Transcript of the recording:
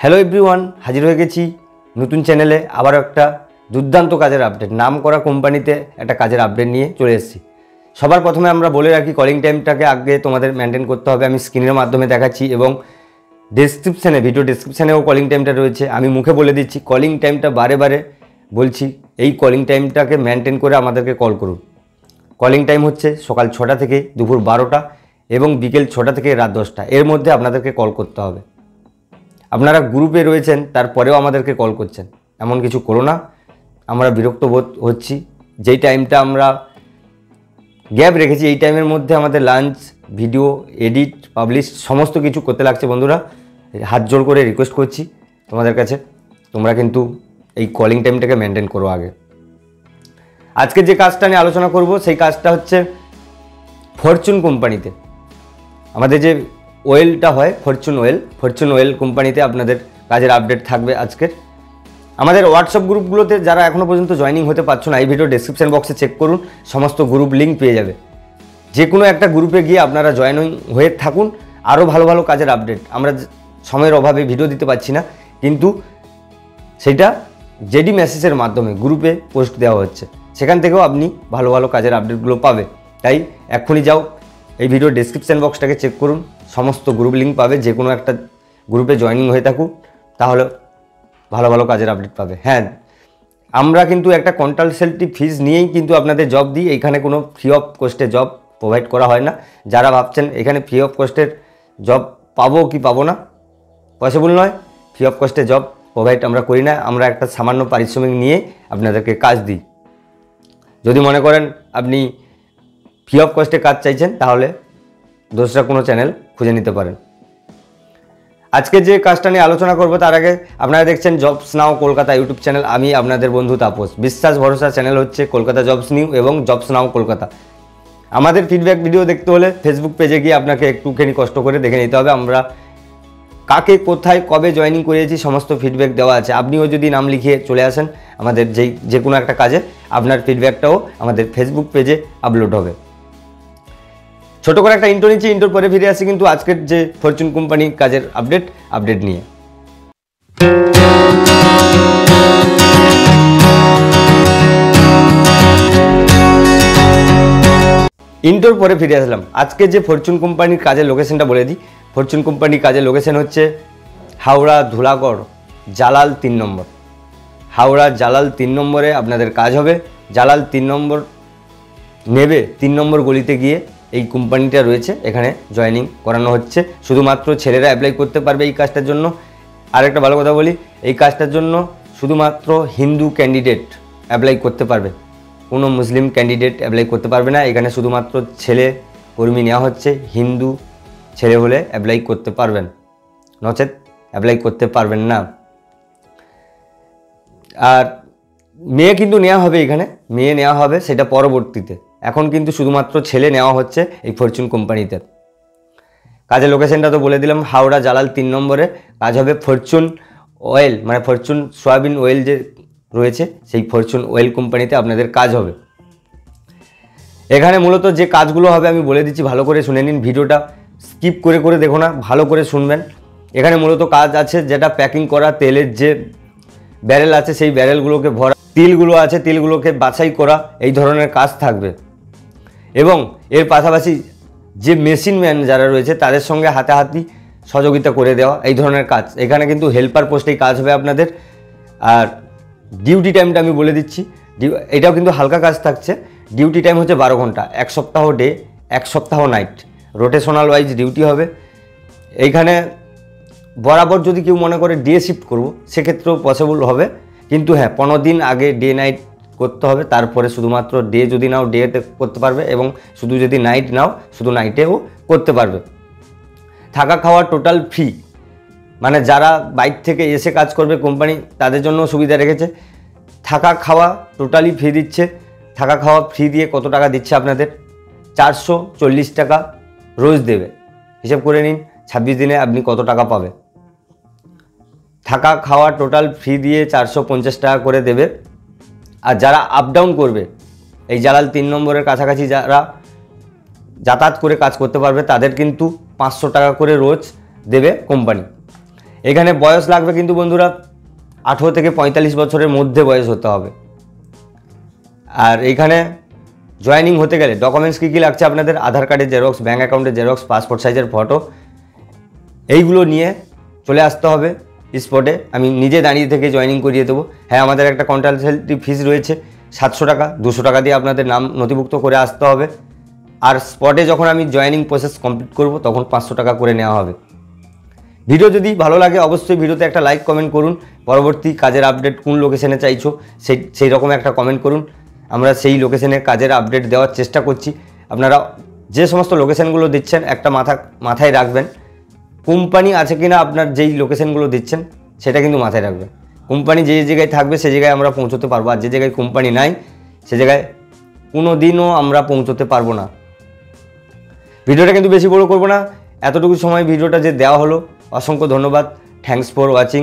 Hello everyone, হাজির হয়ে গেছি নতুন চ্যানেলে আবারও একটা দুর্দান্ত কাজের আপডেট, নাম করা কোম্পানিতে একটা কাজের আপডেট নিয়ে চলে এসেছি। সবার প্রথমে আমরা বলে রাখি, কলিং টাইমটাকে আগে তোমাদের মেনটেন করতে হবে। আমি স্ক্রিনের মাধ্যমে দেখাচ্ছি এবং ডেসক্রিপশানে, ভিডিও ডেসক্রিপশানেও কলিং টাইমটা রয়েছে। আমি মুখে বলে দিচ্ছি, কলিং টাইমটা বারে বারে বলছি, এই কলিং টাইমটাকে মেনটেন করে আমাদেরকে কল করুন। কলিং টাইম হচ্ছে সকাল 6টা থেকে দুপুর 12টা এবং বিকেল 6টা থেকে রাত 10টা, এর মধ্যে আপনাদেরকে কল করতে হবে। আপনারা গ্রুপে রয়েছেন, তারপরেও আমাদেরকে কল করছেন, এমন কিছু করো না। আমরা বিরক্ত বোধ হচ্ছি। যেই টাইমটা আমরা গ্যাপ রেখেছি, এই টাইমের মধ্যে আমাদের লাঞ্চ, ভিডিও এডিট, পাবলিশ সমস্ত কিছু করতে লাগছে। বন্ধুরা, হাত জোড় করে রিকোয়েস্ট করছি তোমাদের কাছে, তোমরা কিন্তু এই কলিং টাইমটাকে মেনটেন করো আগে। আজকে যে কাজটা নিয়ে আলোচনা করব, সেই কাজটা হচ্ছে ফরচুন কোম্পানিতে। আমাদের যে ওয়েলটা হয় ফরচুন ওয়েল কোম্পানিতে আপনাদের কাজের আপডেট থাকবে আজকের। আমাদের হোয়াটসঅ্যাপ গ্রুপগুলোতে যারা এখনও পর্যন্ত জয়েনিং হতে পারছো না, এই ভিডিও ডেসক্রিপশন বক্সে চেক করুন, সমস্ত গ্রুপ লিঙ্ক পেয়ে যাবে। যে কোনো একটা গ্রুপে গিয়ে আপনারা জয়েনিং হয়ে থাকুন। আরও ভালো ভালো কাজের আপডেট, আমরা সময়ের অভাবে ভিডিও দিতে পারছি না, কিন্তু সেটা জেডি মেসেজের মাধ্যমে গ্রুপে পোস্ট দেওয়া হচ্ছে, সেখান থেকেও আপনি ভালো ভালো কাজের আপডেটগুলো পাবে। তাই এক্ষুনি যাও, এই ভিডিও ডেসক্রিপশন বক্সটাকে চেক করুন, সমস্ত গ্রুপ লিঙ্ক পাবে। যে কোনো একটা গ্রুপে জয়েনিং হয়ে থাকুন, তাহলে ভালো ভালো কাজের আপডেট পাবে। হ্যাঁ, আমরা কিন্তু একটা কনসালটেন্সি ফিজ নিয়েই কিন্তু আপনাদের জব দিই। এখানে কোনো ফ্রি অফ কস্টে জব প্রোভাইড করা হয় না। যারা ভাবছেন এখানে ফ্রি অফ কস্টের জব পাবো কি পাবো না, পসিবল নয়। ফ্রি অফ কস্টে জব প্রোভাইড আমরা করি না। আমরা একটা সামান্য পারিশ্রমিক নিয়ে আপনাদেরকে কাজ দিই। যদি মনে করেন আপনি ফ্রি অফ কস্টে কাজ চাইছেন, তাহলে দোসরা কোনো চ্যানেল খুঁজে নিতে পারেন। আজকে যে কাজটা নিয়ে আলোচনা করব, তার আগে আপনারা দেখছেন জবস নাও কলকাতা ইউটিউব চ্যানেল। আমি আপনাদের বন্ধু তাপস। বিশ্বাস ভরসা চ্যানেল হচ্ছে কলকাতা জবস নিউ এবং জবস নাও কলকাতা। আমাদের ফিডব্যাক ভিডিও দেখতে হলে ফেসবুক পেজে গিয়ে আপনাকে একটুখানি কষ্ট করে দেখে নিতে হবে। আমরা কাকে কোথায় কবে জয়েনিং করিয়েছি সমস্ত ফিডব্যাক দেওয়া আছে। আপনিও যদি নাম লিখিয়ে চলে আসেন আমাদের যে কোনো একটা কাজে, আপনার ফিডব্যাকটাও আমাদের ফেসবুক পেজে আপলোড হবে। ছোট করে একটা ইন্ট্রো নিচ্ছি, ইন্ট্রোর পরে ফিরে আসি কিন্তু আজকের যে ফরচুন কোম্পানি কাজের আপডেট নিয়ে। ইন্ট্রোর পরে ফিরে আসলাম। আজকে যে ফরচুন কোম্পানির কাজের লোকেশনটা বলে দিই। ফরচুন কোম্পানির কাজের লোকেশন হচ্ছে হাওড়া ধুলাগড় জালাল 3 নম্বর। হাওড়া জালাল 3 নম্বরে আপনাদের কাজ হবে। জালাল 3 নম্বর নেবে 3 নম্বর গলিতে গিয়ে এই কোম্পানিটা রয়েছে, এখানে জয়েনিং করানো হচ্ছে। শুধুমাত্র ছেলেরা অ্যাপ্লাই করতে পারবে এই কাজটার জন্য। আরেকটা ভালো কথা বলি, এই কাজটার জন্য শুধুমাত্র হিন্দু ক্যান্ডিডেট অ্যাপ্লাই করতে পারবে, কোনো মুসলিম ক্যান্ডিডেট অ্যাপ্লাই করতে পারবে না। এখানে শুধুমাত্র ছেলে কর্মী নেওয়া হচ্ছে। হিন্দু ছেলে হলে অ্যাপ্লাই করতে পারবেন, নচেত অ্যাপ্লাই করতে পারবেন না। আর মেয়ে কিন্তু নেওয়া হবে, এখানে মেয়ে নেওয়া হবে, সেটা পরবর্তীতে। এখন কিন্তু শুধুমাত্র ছেলে নেওয়া হচ্ছে এই ফরচুন কোম্পানিতে। কাজের লোকেশনটা তো বলে দিলাম, হাওড়া জালাল 3 নম্বরে কাজ হবে। ফরচুন অয়েল মানে ফরচুন সয়াবিন অয়েল যে রয়েছে, সেই ফরচুন অয়েল কোম্পানিতে আপনাদের কাজ হবে। এখানে মূলত যে কাজগুলো হবে আমি বলে দিচ্ছি, ভালো করে শুনে নিন। ভিডিওটা স্কিপ করে করে দেখো না, ভালো করে শুনবেন। এখানে মূলত কাজ আছে যেটা প্যাকিং করা, তেলের যে ব্যারেল আছে সেই ব্যারেলগুলোকে ভরা, তিলগুলো আছে তিলগুলোকে বাছাই করা, এই ধরনের কাজ থাকবে। এবং এর পাশাপাশি যে মেশিন ম্যান যারা রয়েছে তাদের সঙ্গে হাতাহাতি সহযোগিতা করে দেওয়া, এই ধরনের কাজ। এখানে কিন্তু হেল্পার পোস্টেই কাজ হবে আপনাদের। আর ডিউটি টাইমটা আমি বলে দিচ্ছি, এটাও কিন্তু হালকা কাজ থাকছে। ডিউটি টাইম হচ্ছে 12 ঘন্টা, 1 সপ্তাহ ডে 1 সপ্তাহ নাইট, রোটেশনাল ওয়াইজ ডিউটি হবে। এইখানে বরাবর যদি কেউ মনে করে ডে শিফট করবো, সেক্ষেত্রেও পসিবল হবে, কিন্তু হ্যাঁ 15 দিন আগে ডে নাইট করতে হবে। তারপরে শুধুমাত্র ডে যদি নাও ডেতে করতে পারবে, এবং শুধু যদি নাইট নাও শুধু নাইটেও করতে পারবে। থাকা খাওয়া টোটাল ফ্রি, মানে যারা বাইরে থেকে এসে কাজ করবে কোম্পানি, তাদের জন্য সুবিধা রেখেছে। থাকা খাওয়া টোটালি ফ্রি দিচ্ছে। থাকা খাওয়া ফ্রি দিয়ে কত টাকা দিচ্ছে আপনাদের? 440 টাকা রোজ দেবে। হিসাব করে নিন 26 দিনে আপনি কত টাকা পাবে। থাকা খাওয়া টোটাল ফ্রি দিয়ে 450 টাকা করে দেবে। আর যারা আপ ডাউন করবে, এই জালাল 3 নম্বরের কাছাকাছি যারা যাতায়াত করে কাজ করতে পারবে, তাদের কিন্তু 500 টাকা করে রোজ দেবে কোম্পানি। এখানে বয়স লাগবে কিন্তু বন্ধুরা 18 থেকে 45 বছরের মধ্যে বয়স হতে হবে। আর এইখানে জয়েনিং হতে গেলে ডকুমেন্টস কী কী লাগছে আপনাদের, আধার কার্ডের জেরক্স, ব্যাঙ্ক অ্যাকাউন্টের জেরক্স, পাসপোর্ট সাইজের ফটো, এইগুলো নিয়ে চলে আসতে হবে স্পটে। আমি নিজে দাঁড়িয়ে থেকে জয়েনিং করিয়ে দেবো। হ্যাঁ, আমাদের একটা কনসালটেন্সি ফিস রয়েছে 700 টাকা, 200 টাকা দিয়ে আপনাদের নাম নথিভুক্ত করে আসতে হবে। আর স্পটে যখন আমি জয়েনিং প্রসেস কমপ্লিট করব তখন 500 টাকা করে নেওয়া হবে। ভিডিও যদি ভালো লাগে অবশ্যই ভিডিওতে একটা লাইক কমেন্ট করুন। পরবর্তী কাজের আপডেট কোন লোকেশনে চাইছো সেই রকম একটা কমেন্ট করুন। আমরা সেই লোকেশনে কাজের আপডেট দেওয়ার চেষ্টা করছি। আপনারা যে সমস্ত লোকেশনগুলো দিচ্ছেন একটা মাথায় রাখবেন, কোম্পানি আছে কিনা আপনার যেই লোকেশনগুলো দিচ্ছেন সেটা কিন্তু মাথায় রাখবেন। কোম্পানি যে জায়গায় থাকবে সে জায়গায় আমরা পৌঁছতে পারবো, আর যে জায়গায় কোম্পানি নাই সে জায়গায় কোনো দিনও আমরা পৌঁছতে পারবো না। ভিডিওটা কিন্তু বেশি বড় করবো না, এতটুকু সময় ভিডিওটা যে দেওয়া হলো। অসংখ্য ধন্যবাদ। Thanks for watching.